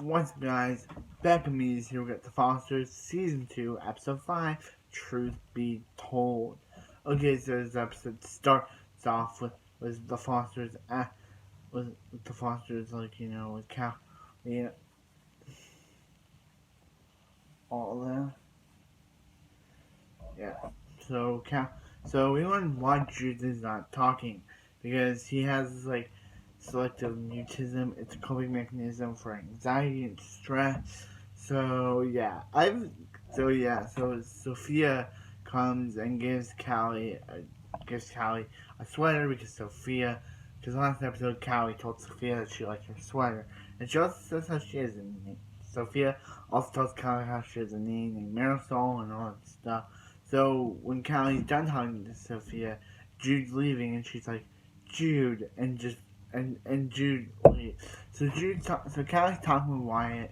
What's up, guys? Becca Mees here with The Fosters, Season 2, Episode 5, Truth Be Told. Okay, so this episode starts off with The Fosters, with The Fosters, with Cal, yeah, all that. Yeah. So we learned why Jude is not talking, because he has, selective mutism. It's a coping mechanism for anxiety and stress. So Sophia comes and gives Callie a sweater because last episode Callie told Sophia that she liked her sweater, and she also says how she has a name. Sophia also tells Callie how she has a name named Marisol and all that stuff. So when Callie's done talking to Sophia, Jude's leaving, and she's like, Jude, and Jude leaves. So Callie's talking with Wyatt,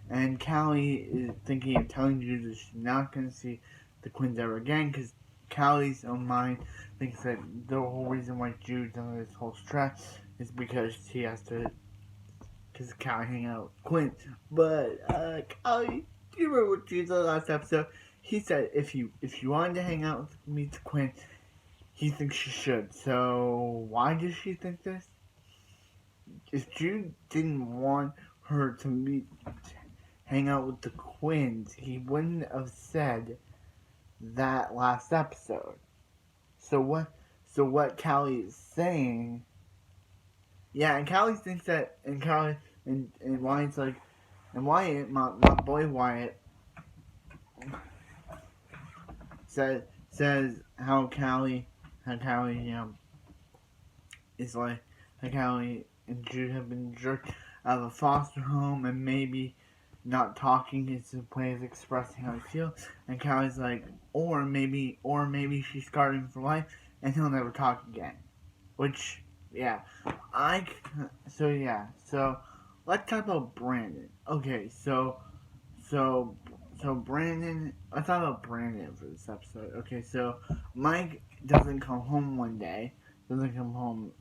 and Callie is thinking of telling Jude that she's not going to see the Quinns ever again, because Callie's own mind thinks that the whole reason why Jude's under this whole stress is because Callie hang out with Quinn. But Callie, do you remember what Jude said last episode? He said if you wanted to hang out with me to Quinn, he thinks you should. So why does she think this? If Jude didn't want her to hang out with the Quinns, he wouldn't have said that last episode. So what Callie is saying, yeah, and Callie thinks that, and Callie and Wyatt's like, and Wyatt, my boy Wyatt, says how Callie is like, how Callie and Jude have been jerked out of a foster home, and maybe not talking is a way of expressing how he feels. And Callie's like, or maybe she's scarred him for life, and he'll never talk again. Which, yeah, so let's talk about Brandon. Okay, so Brandon, let's talk about Brandon for this episode. Okay, so Mike doesn't come home one day, doesn't come home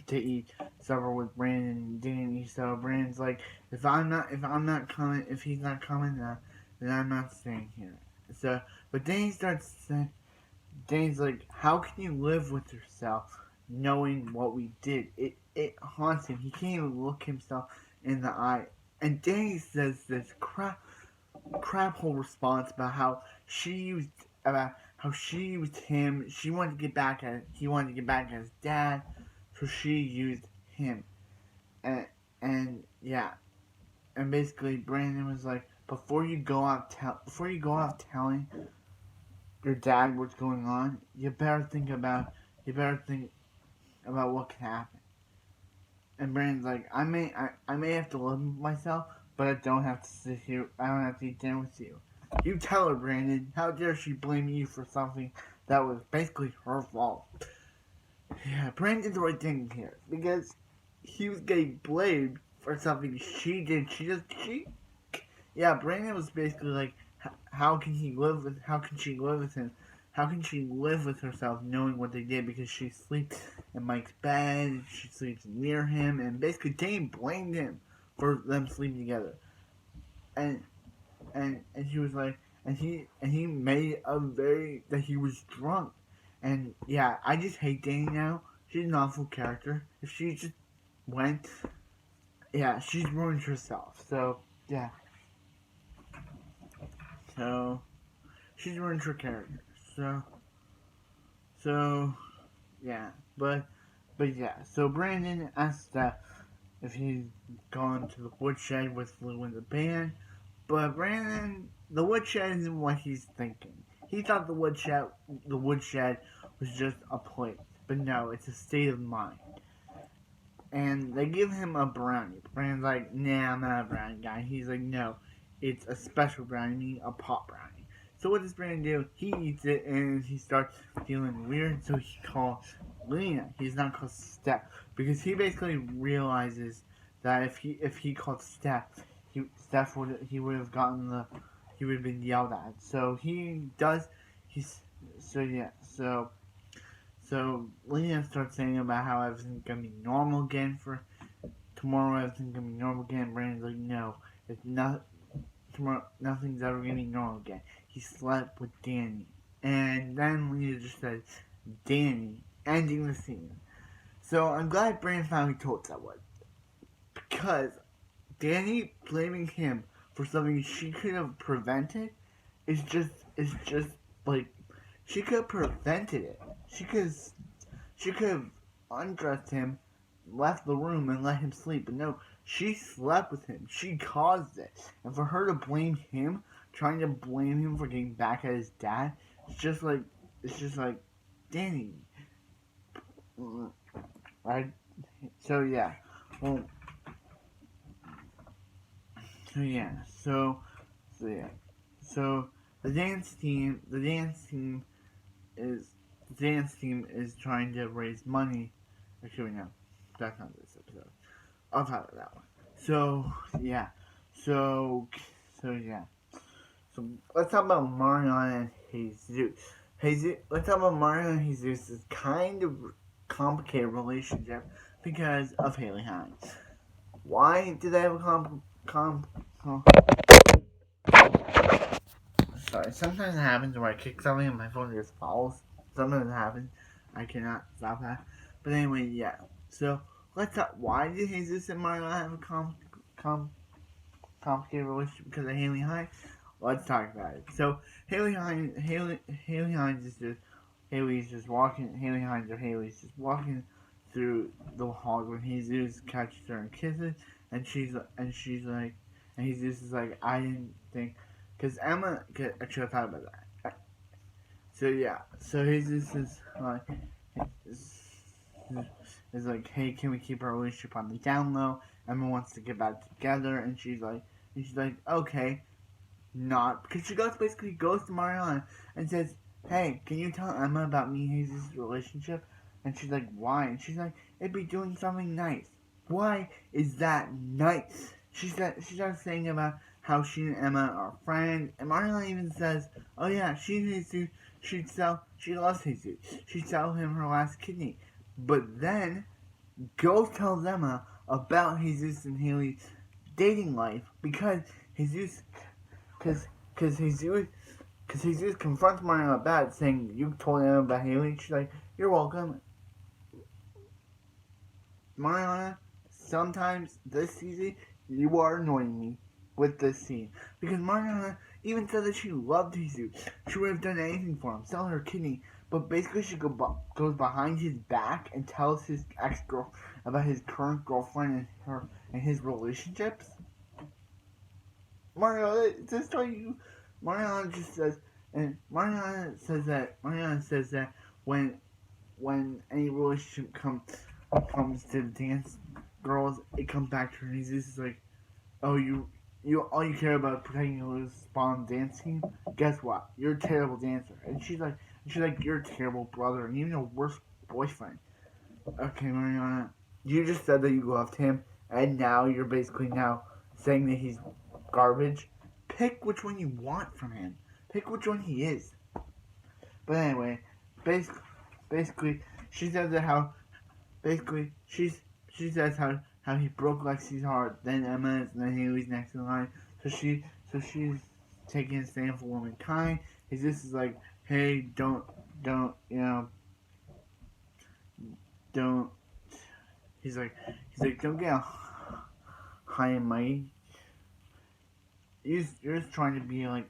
to eat supper with Brandon and Danny. So Brandon's like, if he's not coming, then I'm not staying here. So, but Danny's like, how can you live with yourself knowing what we did? It haunts him. He can't even look himself in the eye. And Danny says this crap whole response about how she used him. She wanted to get back at he wanted to get back at his dad, so she used him. And yeah, and basically Brandon was like, before you go out telling your dad what's going on, you better think about what can happen. And Brandon's like, I may have to live with myself, but I don't have to sit here. I don't have to eat dinner with you. You tell her, Brandon. How dare she blame you for something that was basically her fault? Yeah, Brandon did the right thing here, because he was getting blamed for something she did. Yeah, Brandon was basically like, how can she live with him? How can she live with herself knowing what they did? Because she sleeps in Mike's bed, she sleeps near him, and basically Dane blamed him for them sleeping together. And she was like, and he made that he was drunk. And yeah, I just hate Dane now. She's an awful character. If she just went, yeah, she's ruined herself. So yeah. So she's ruined her character. So yeah, but yeah. So Brandon asked Steph if he's gone to the woodshed with Lou and the band, but the woodshed isn't what he's thinking. He thought the woodshed was just a place, but no, it's a state of mind. And they give him a brownie. Brandon's like, nah, I'm not a brownie guy. He's like, no, it's a special brownie, a pot brownie. So what does Brandon do? He eats it and he starts feeling weird, so he calls Lena. He's not called Steph, because he basically realizes that if he called Steph, he would have been yelled at. So he does. He's so yeah. So Lena starts saying about how everything's gonna be normal again tomorrow everything's gonna be normal again. Brandon's like, no, it's not. Tomorrow nothing's ever gonna be normal again. He slept with Danny, and then Lena just said, Danny, ending the scene. So I'm glad Brandon finally told someone, because Danny blaming him for something she could have prevented is just like, she could have prevented it. She could have undressed him, left the room, and let him sleep. But no, she slept with him. She caused it. And for her to blame him, trying to blame him for getting back at his dad, it's just like, Danny. Right? So yeah. Well, so yeah. So So is the dance team is trying to raise money. Actually, no, that's not this episode. I'll talk about that one. So yeah, so so yeah. So let's talk about Mariana and Jesus. Let's talk about Mariana and Jesus' kind of complicated relationship because of Haley Hines. Why did they have a Sorry, sometimes it happens where I kick something and my phone just falls. Sometimes it happens. I cannot stop that. But anyway, yeah. So let's talk. Why did Jesus and Mariana have a complicated relationship because of Haley Hines? Let's talk about it. So Haley Hines is just Haley's just walking. Haley Hines or Haley's just walking through the hall when Jesus catches her and kisses, and she's like, and Jesus is like, I didn't think, because Emma. Actually, I thought about that. So yeah, so Jesus is like, hey, can we keep our relationship on the down low? Emma wants to get back together, and she's like, okay, not, because she basically goes to Mariana and says, hey, can you tell Emma about me and Jesus' relationship? And she's like, why? And she's like, it'd be doing something nice. Why is that nice? She starts saying about how she and Emma are friends, and Mariana even says, oh yeah, she loves Jesus. She'd sell him her last kidney. But then, go tell Emma about Jesus and Haley's dating life, because Jesus because Jesus confronts Mariana about it, saying, you told him about Haley. She's like, you're welcome. Mariana, sometimes this season, you are annoying me with this scene. Because Mariana even said that she loved Jesus. She would have done anything for him, sell her kidney. But basically she goes behind his back and tells his ex-girl about his current girlfriend and his relationships. Mariana, just tell you, Mariana just says, and Mariana says that when any relationship comes to the dance girls, it comes back to her. And he's just like, oh, you all you care about is protecting your spot on the dance team. Guess what? You're a terrible dancer. And she's like, you're a terrible brother and even a worse boyfriend. Okay, Mariana, you just said that you loved him, and now you're basically saying that he's garbage. Pick which one you want from him. Pick which one he is. But anyway, basically, she says that she says how he broke Lexi's heart, then Emma's, and then Haley's next in line. So she's taking a stand for womankind. This is like, hey, don't don't. He's like, don't get high and mighty. You're just trying to be like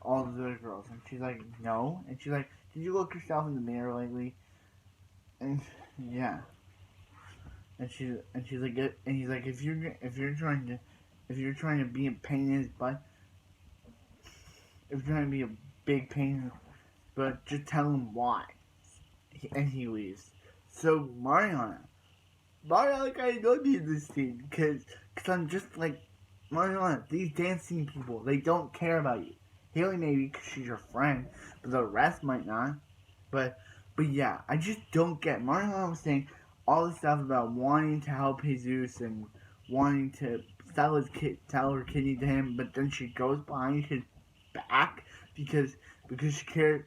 all the other girls. And she's like, no. And she's like, did you look yourself in the mirror lately? And yeah. And she's like, and he's like, if you're trying to be a pain in his butt, if you're trying to be a big pain, but just tell him why. And he leaves. So Mariana, like, I don't need this scene because I'm just like, Mariana, these dancing people, they don't care about you. Haley maybe because she's your friend, but the rest might not. But yeah, I just don't get. Mariana was saying all this stuff about wanting to help Jesus and wanting to sell her kidney to him, but then she goes behind his back because she cared,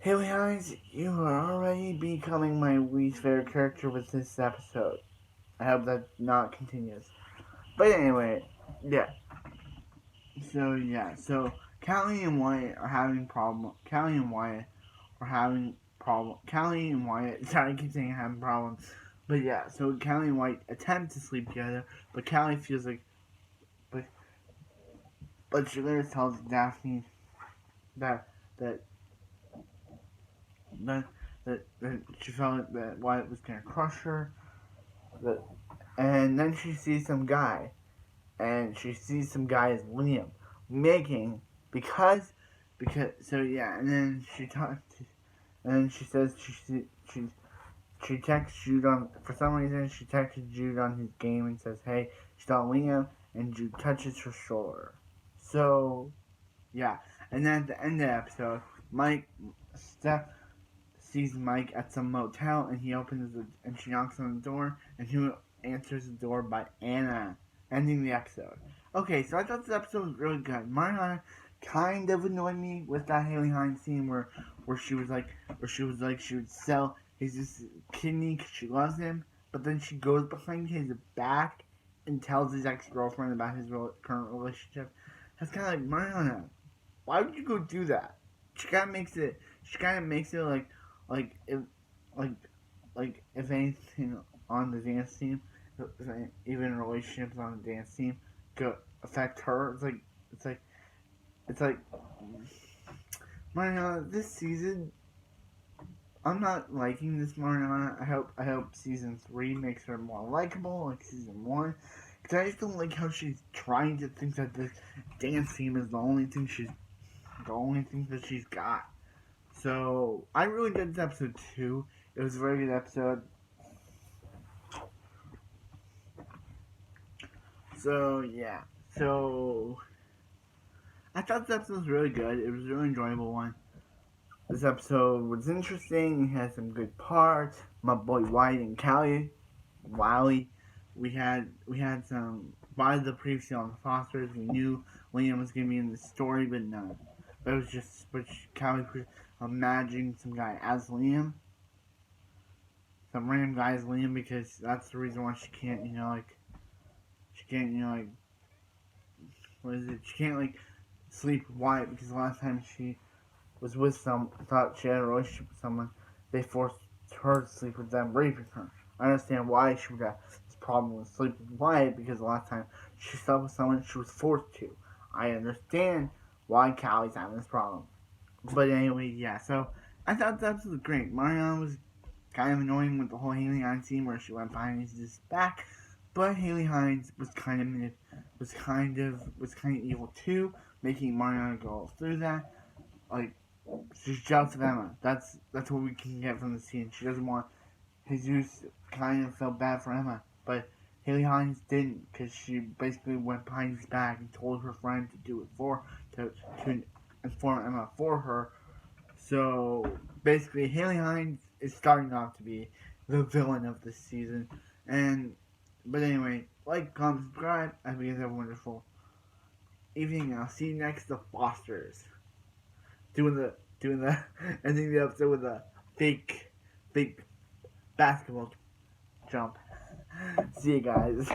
Haley Hines, you are already becoming my least favorite character with this episode. I hope that not continues. But anyway, yeah. So Callie and Wyatt are having problem. Callie and Wyatt are having problem. Callie and Wyatt, sorry, I keep saying having problems. But yeah, so Callie and Wyatt attempt to sleep together, but Callie feels like, but she later tells Daphne that that that that she felt that Wyatt was gonna crush her. That, and then she sees some guy, and she sees some guy as Liam making because so yeah, and then she talked, and then she says she texts Jude on, for some reason she texted Jude on his game and says, hey, she saw Liam, and Jude touches her shoulder. So yeah, and then at the end of the episode, Steph sees Mike at some motel, and he opens the, and she knocks on the door, and he answers the door by Anna, ending the episode. Okay, so I thought this episode was really good. Mariana kind of annoyed me with that Haley Hines scene where she was like she would sell his kidney because she loves him, but then she goes behind his back and tells his ex-girlfriend about his current relationship. That's kind of like, Mariana, why would you go do that? She kind of makes it like if like if anything on the dance team, even relationships on the dance team could affect her. It's like it's like Mariana, this season I'm not liking this Mariana. I hope season 3 makes her more likable like season 1. Cause I just don't like how she's trying to think that this dance team is the only thing that she's got. So I really did this episode too. It was a very good episode. So yeah. So I thought this episode was really good. It was a really enjoyable one. This episode was interesting. It had some good parts. My boy White and Callie, Wiley. We had some by the previously on the Fosters. We knew Liam was gonna be in the story, but no. But it was just Callie imagining some guy as Liam. Some random guy as Liam because that's the reason why she can't, she can't, what is it? She can't sleep with Wyatt because the last time she was with thought she had a relationship with someone, they forced her to sleep with them, raping her. I understand why she would have this problem with sleeping with Wyatt because the last time she slept with someone, she was forced to. I understand why Callie's having this problem. But anyway, yeah, so I thought that was great. Mariana was kind of annoying with the whole Haley Hines scene where she went behind his back, but Haley Hines was kind of evil too, making Mariana go through that. Like, she's jealous of Emma. That's what we can get from the scene. She doesn't want Jesus. Kind of felt bad for Emma, but Haley Hines didn't because she basically went behind his back and told her friend to do it to inform Emma for her. So basically, Haley Hines is starting off to be the villain of this season. But anyway, like, comment, subscribe. I hope you guys have a wonderful evening. I'll see you next. The Fosters doing the ending the episode with a fake basketball jump. See you guys.